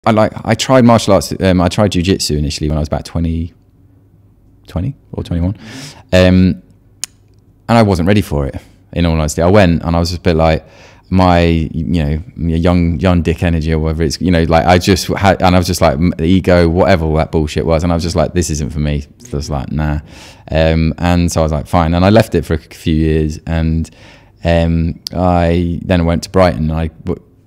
I tried martial arts. I tried jiu-jitsu initially when I was about 20 or 21, and I wasn't ready for it. In all honesty, I went and I was just a bit like my, young dick energy or whatever it's, like I just had, and I was just like the ego, whatever all that bullshit was, and I was just like, this isn't for me. So I was like, nah, and so I was like, fine, and I left it for a few years, and I then went to Brighton. And I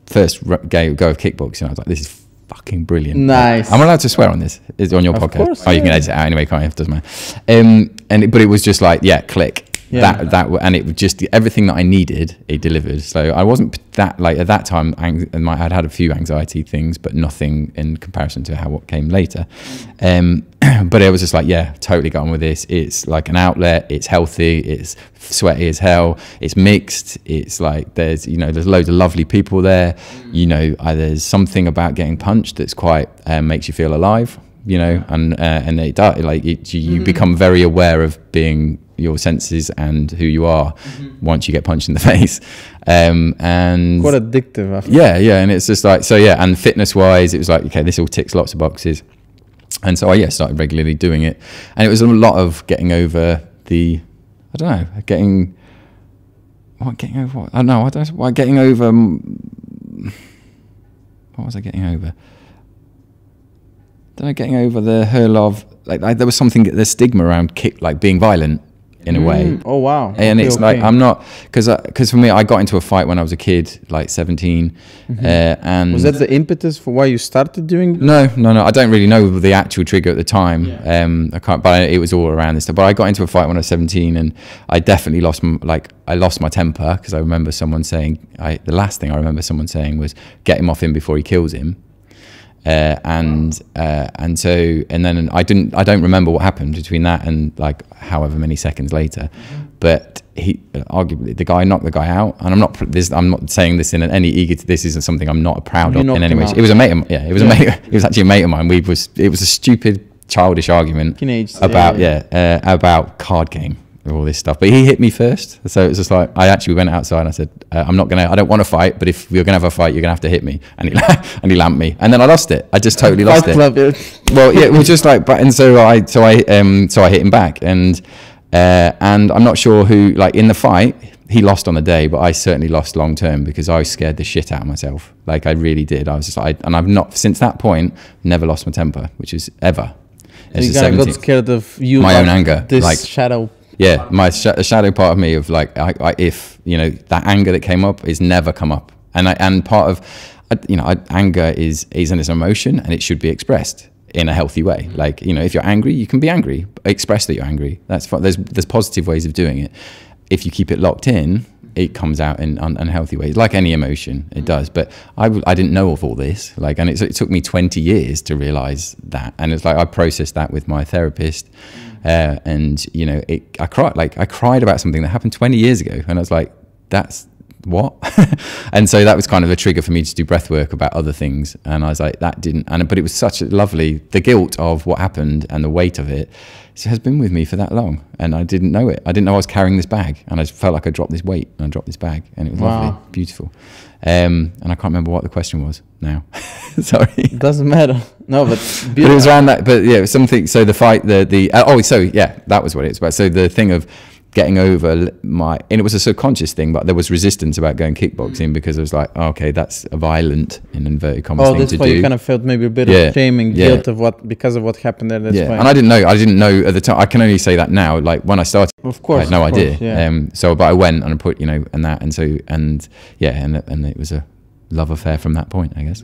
first go of kickboxing. I was like, this is fucking brilliant. Nice. I'm allowed to swear on this. It's on your podcast. Course, oh, you can edit it out anyway, can't you? It doesn't matter. But it was just like, yeah, click. Yeah. And it was just everything that I needed, it delivered. So I wasn't that, like, at that time, I'd had a few anxiety things, but nothing in comparison to what came later. But it was just like, yeah, totally got on with this. It's like an outlet. It's healthy. It's sweaty as hell. It's mixed. It's like there's loads of lovely people there. There's something about getting punched that's quite makes you feel alive. And it does, like you become very aware of being your senses and who you are once you get punched in the face, and quite addictive after. Yeah, and it's just like, so yeah, and fitness wise it was like, okay, this all ticks lots of boxes, and so I started regularly doing it, and it was a lot of getting over the, I don't know, getting over what was I getting over? Getting over the hurl of, like there was something, the stigma around being violent in a way. Oh wow. And it's like, I'm not, because for me, I got into a fight when I was a kid, like 17, and was that the impetus for why you started doing? No, I don't really know the actual trigger at the time. I can't, but it was all around this stuff. But I got into a fight when I was 17, and I definitely lost my temper, because I remember someone saying, the last thing I remember someone saying was, get him off him before he kills him. And then I don't remember what happened between that and like however many seconds later, but he arguably, the guy knocked the guy out, and I'm not saying this in any ego. This isn't something I'm not proud of in any way. It was a mate of, it was actually a mate of mine. It was a stupid, childish argument about card game. All this stuff, but he hit me first, so it was just like, I actually went outside and I said, I don't want to fight, but if we're gonna have a fight, you're gonna have to hit me, and he lamped me, and then I lost it. I just totally lost it. Well, yeah, it was just like, and so I hit him back, and I'm not sure who, like in the fight, he lost on the day, but I certainly lost long term, because I scared the shit out of myself. Like I really did. I was just like, and I've not, since that point, never lost my temper, which is ever. So you got scared of my own anger, this like shadow. Yeah, my shadow part of me of like, if that anger that came up is never come up, and part of, anger is an emotion, and it should be expressed in a healthy way. Like, if you're angry, you can be angry, express that you're angry. That's fine. There's positive ways of doing it. If you keep it locked in, it comes out in unhealthy ways, like any emotion, it does. But I didn't know of all this, and it took me 20 years to realize that, and it's like I processed that with my therapist. And I cried about something that happened 20 years ago, and I was like, that's what? And so that was kind of a trigger for me to do breath work about other things, and I was like, but it was such a lovely, the guilt of what happened and the weight of it has been with me for that long, and I didn't know it. I didn't know I was carrying this bag, and I felt like I dropped this weight, and I dropped this bag, and it was lovely, beautiful. And I can't remember what the question was now. Sorry. It doesn't matter. No, but beautiful. But it was around that. But yeah, it was something. So the fight, that was what it was about. So the thing of getting over and it was a subconscious thing, but there was resistance about going kickboxing, because it was like, oh, okay, that's a violent, in inverted commas, thing to do. Oh, that's why you kind of felt maybe a bit of shame and guilt because of what happened there. That's why. And I didn't know at the time. I can only say that now. Like when I started, of course, I had no idea. But I went and I put, and it was a love affair from that point, I guess.